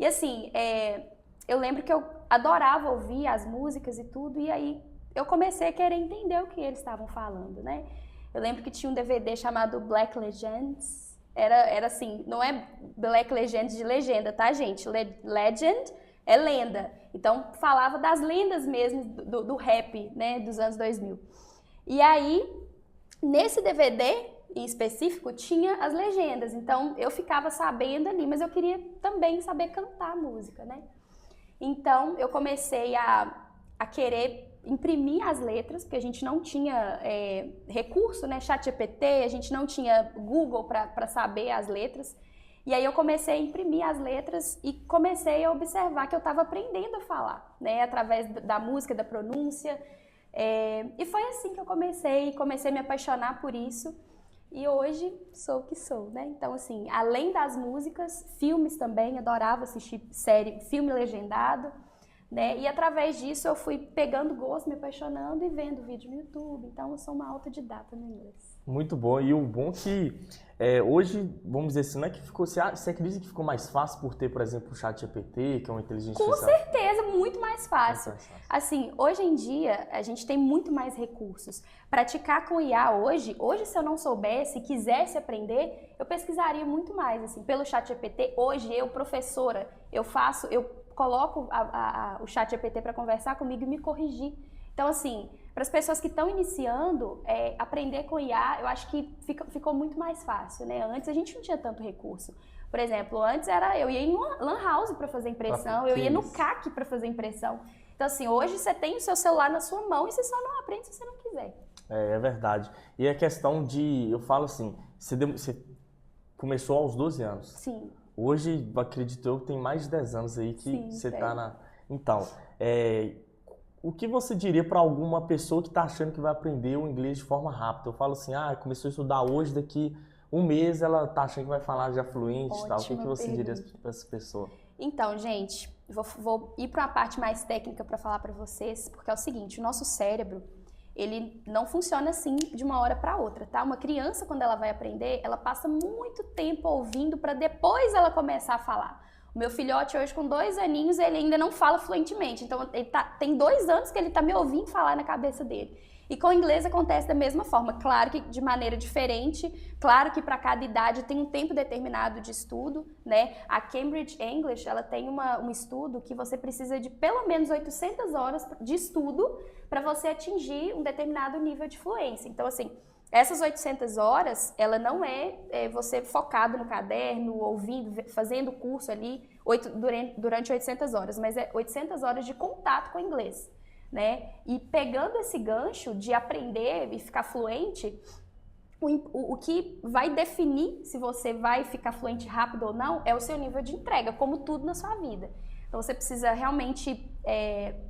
E assim, eu lembro que eu adorava ouvir as músicas e tudo, e aí eu comecei a querer entender o que eles estavam falando, né? Eu lembro que tinha um DVD chamado Black Legends. Era assim, não é Black Legends de legenda, tá, gente? Legend é lenda. Então, falava das lendas mesmo do rap, né, dos anos 2000. E aí, nesse DVD em específico, tinha as legendas. Então, eu ficava sabendo ali, mas eu queria também saber cantar a música, né? Então, eu comecei a querer imprimir as letras, porque a gente não tinha recurso, né? ChatGPT, a gente não tinha Google para saber as letras. E aí eu comecei a imprimir as letras e comecei a observar que eu estava aprendendo a falar, né? Através da música, da pronúncia. E foi assim que eu comecei a me apaixonar por isso. E hoje sou o que sou, né? Então, assim, além das músicas, filmes também, adorava assistir filme legendado. Né? E através disso eu fui pegando gosto, me apaixonando e vendo vídeo no YouTube. Então eu sou uma autodidata no inglês. Muito bom. E o bom que hoje, vamos dizer assim, não é que ficou. Você acredita que ficou mais fácil por ter, por exemplo, o ChatGPT, que é uma inteligência artificial? Com certeza, muito mais fácil. Assim, hoje em dia a gente tem muito mais recursos. Praticar com IA hoje se eu não soubesse e quisesse aprender, eu pesquisaria muito mais. Assim, pelo ChatGPT, hoje eu, professora, eu coloco o ChatGPT para conversar comigo e me corrigir. Então, assim, para as pessoas que estão iniciando, aprender com IA, eu acho que ficou muito mais fácil, né? Antes a gente não tinha tanto recurso. Por exemplo, antes eu ia em uma lan house para fazer impressão, eu ia no CAC para fazer impressão. Então, assim, hoje você tem o seu celular na sua mão e você só não aprende se você não quiser. É verdade. E a questão eu falo assim, você começou aos 12 anos. Sim. Hoje, acredito eu, tem mais de 10 anos aí que você está na... Então, o que você diria para alguma pessoa que está achando que vai aprender o inglês de forma rápida? Eu falo assim, começou a estudar hoje, daqui um mês ela está achando que vai falar já fluente e tal. O que você diria para essa pessoa? Então, gente, vou ir para uma parte mais técnica para falar para vocês, porque é o seguinte, o nosso cérebro, ele não funciona assim de uma hora para outra, tá? Uma criança, quando ela vai aprender, ela passa muito tempo ouvindo para depois ela começar a falar. O meu filhote hoje, com 2 aninhos, ele ainda não fala fluentemente. Então, tem 2 anos que ele está me ouvindo falar na cabeça dele. E com o inglês acontece da mesma forma. Claro que de maneira diferente, claro que para cada idade tem um tempo determinado de estudo, né? A Cambridge English, ela tem um estudo que você precisa de pelo menos 800 horas de estudo para você atingir um determinado nível de fluência. Então, assim, essas 800 horas, ela não é você focado no caderno, ouvindo, fazendo curso ali durante 800 horas, mas é 800 horas de contato com o inglês. Né? E pegando esse gancho de aprender e ficar fluente, o que vai definir se você vai ficar fluente rápido ou não é o seu nível de entrega, como tudo na sua vida. Então você precisa realmente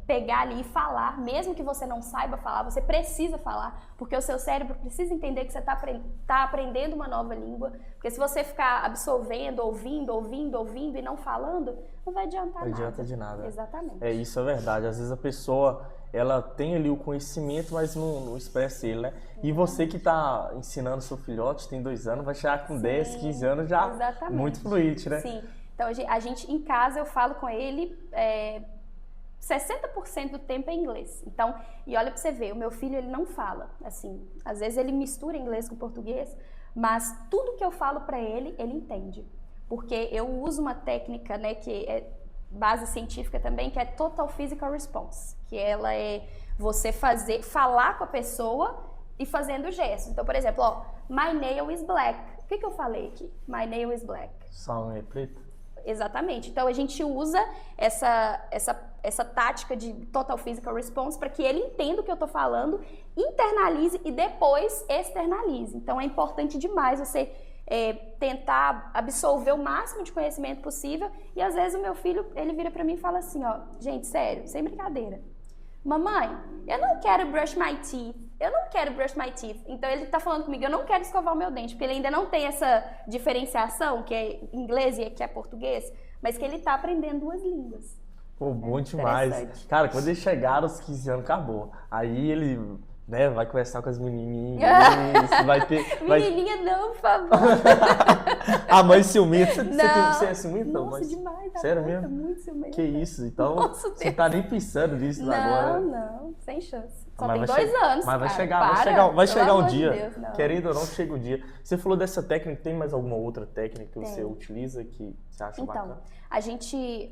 pegar ali e falar, mesmo que você não saiba falar, você precisa falar, porque o seu cérebro precisa entender que você está aprendendo uma nova língua, porque se você ficar absorvendo, ouvindo e não falando, não vai adiantar nada. Não adianta de nada. Exatamente. Isso é verdade. Às vezes a pessoa, ela tem ali o conhecimento, mas não expressa ele, né? E você que está ensinando seu filhote, tem 2 anos, vai chegar com 10, 15 anos já exatamente. Muito fluente, né? Sim. Então, a gente, em casa, eu falo com ele 60% do tempo é inglês. Então, e olha pra você ver, o meu filho, ele não fala, assim, às vezes ele mistura inglês com português, mas tudo que eu falo pra ele, ele entende. Porque eu uso uma técnica, né, que é base científica também, que é Total Physical Response, que ela é você falar com a pessoa e fazendo gestos. Então, por exemplo, my nail is black. O que eu falei aqui? My nail is black. Sua unha é preta? Exatamente. Então a gente usa essa tática de Total Physical Response para que ele entenda o que eu estou falando, internalize e depois externalize. Então é importante demais você tentar absorver o máximo de conhecimento possível. E às vezes o meu filho, ele vira para mim e fala assim, gente, sério, sem brincadeira. Mamãe, eu não quero brush my teeth. Eu não quero brush my teeth. Então ele tá falando comigo, eu não quero escovar o meu dente, porque ele ainda não tem essa diferenciação, que é inglês e que é português, mas que ele tá aprendendo 2 línguas. Pô, bom demais. Cara, quando eles chegaram aos 15 anos, acabou. Aí ele né, vai conversar com as menininhas, vai ter... Menininha não, por favor. A mãe ciumenta, você é ciumenta? Nossa, mas... demais. Sério mesmo? Muito ciumenta. Que isso, então Nossa, você não tá nem pensando nisso agora. Não, sem chance. Só mas tem 2 anos, mas cara. vai chegar um dia, Deus, querendo ou não, chega o dia. Você falou dessa técnica, tem mais alguma outra técnica que você utiliza que você acha bacana? Então, a gente,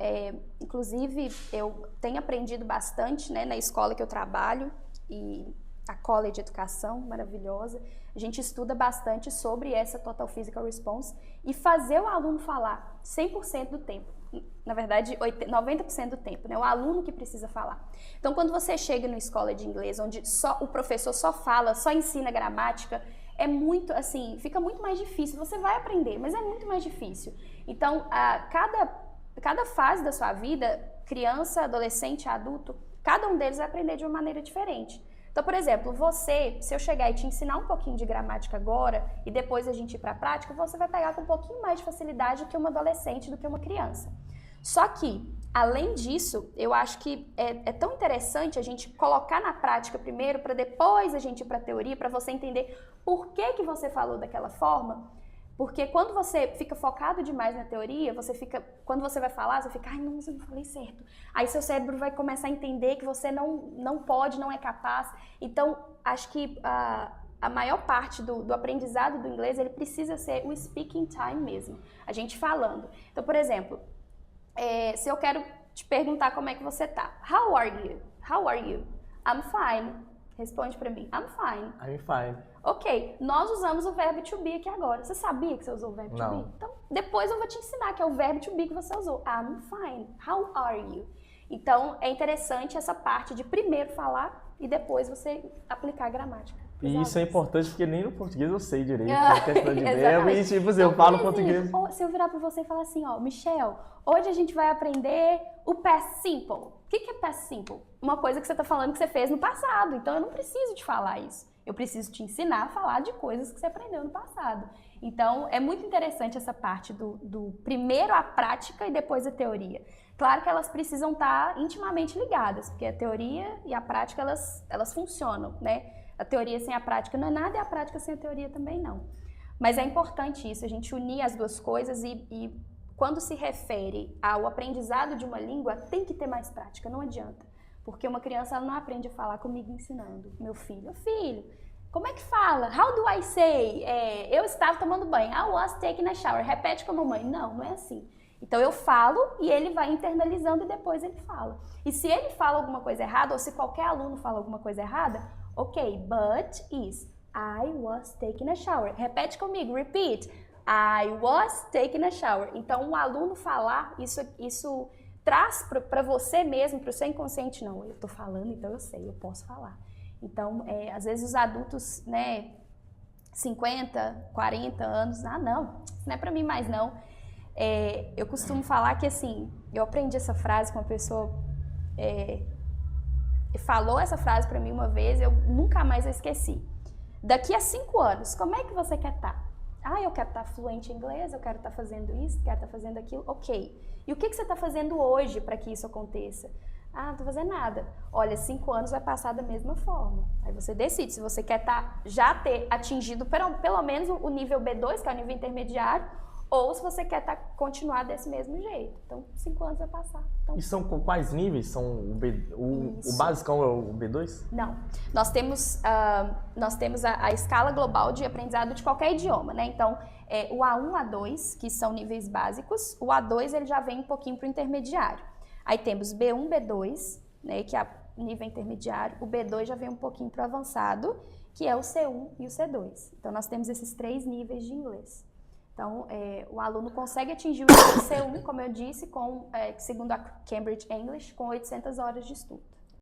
inclusive, eu tenho aprendido bastante, né, na escola que eu trabalho, e a College Educação, maravilhosa, a gente estuda bastante sobre essa Total Physical Response e fazer o aluno falar 100% do tempo. Na verdade, 90% do tempo, né? O aluno que precisa falar. Então, quando você chega numa escola de inglês, onde o professor só fala, só ensina gramática, é muito, assim, fica muito mais difícil. Você vai aprender, mas é muito mais difícil. Então, cada fase da sua vida, criança, adolescente, adulto, cada um deles vai aprender de uma maneira diferente. Então, por exemplo, se eu chegar e te ensinar um pouquinho de gramática agora e depois a gente ir para a prática, você vai pegar com um pouquinho mais de facilidade do que uma adolescente, do que uma criança. Só que, além disso, eu acho que é tão interessante a gente colocar na prática primeiro, para depois a gente ir para a teoria, para você entender por que você falou daquela forma. Porque quando você fica focado demais na teoria, quando você vai falar, você fica, ai, não, eu não falei certo. Aí seu cérebro vai começar a entender que você não pode, não é capaz. Então, acho que a maior parte do aprendizado do inglês, ele precisa ser o speaking time mesmo, a gente falando. Então, por exemplo, se eu quero te perguntar como é que você tá. How are you? How are you? I'm fine. Responde pra mim. I'm fine. I'm fine. Ok, nós usamos o verbo to be aqui agora. Você sabia que você usou o verbo to be? Então, depois eu vou te ensinar que é o verbo to be que você usou. I'm fine. How are you? Então, é interessante essa parte de primeiro falar e depois você aplicar a gramática. E isso é importante porque nem no português eu sei direito, a questão de verbo e tipo assim, eu falo português. Se eu virar pra você e falar assim, ó, Michelle, hoje a gente vai aprender o past simple. O que é past simple? Uma coisa que você tá falando que você fez no passado, então eu não preciso te falar isso. Eu preciso te ensinar a falar de coisas que você aprendeu no passado. Então, é muito interessante essa parte do primeiro a prática e depois a teoria. Claro que elas precisam estar intimamente ligadas, porque a teoria e a prática, elas funcionam, né? A teoria sem a prática não é nada e a prática sem a teoria também não. Mas é importante isso, a gente unir as duas coisas e quando se refere ao aprendizado de uma língua, tem que ter mais prática, não adianta. Porque uma criança ela não aprende a falar comigo ensinando. Meu filho, como é que fala? How do I say? Eu estava tomando banho. I was taking a shower. Repete com a mamãe. Não é assim. Então eu falo e ele vai internalizando e depois ele fala. E se ele fala alguma coisa errada, ou se qualquer aluno fala alguma coisa errada, ok, but is I was taking a shower. Repete comigo, repeat. I was taking a shower. Então o aluno falar, isso traz para você mesmo, para o seu inconsciente, não, eu estou falando, então eu sei, eu posso falar. Então, às vezes os adultos, né, 50, 40 anos, não, isso não é para mim mais não. Eu costumo falar que, assim, eu aprendi essa frase com uma pessoa, falou essa frase para mim uma vez, eu nunca mais a esqueci. Daqui a 5 anos, como é que você quer estar? Eu quero estar fluente em inglês, eu quero estar fazendo isso, quero estar fazendo aquilo, ok. E o que você está fazendo hoje para que isso aconteça? Não estou fazendo nada. Olha, 5 anos vai passar da mesma forma. Aí você decide se você quer já ter atingido pelo menos o nível B2, que é o nível intermediário, ou se você quer continuar desse mesmo jeito. Então, 5 anos vai passar. Então, e são com quais níveis? São o basicão é o B2? Não. Nós temos a escala global de aprendizado de qualquer idioma, né? Então, o A1, A2, que são níveis básicos. O A2, ele já vem um pouquinho para o intermediário. Aí temos B1, B2, né, que é o nível intermediário. O B2 já vem um pouquinho para o avançado, que é o C1 e o C2. Então, nós temos esses 3 níveis de inglês. Então, o aluno consegue atingir o nível C1, como eu disse, segundo a Cambridge English, com 800 horas de estudo.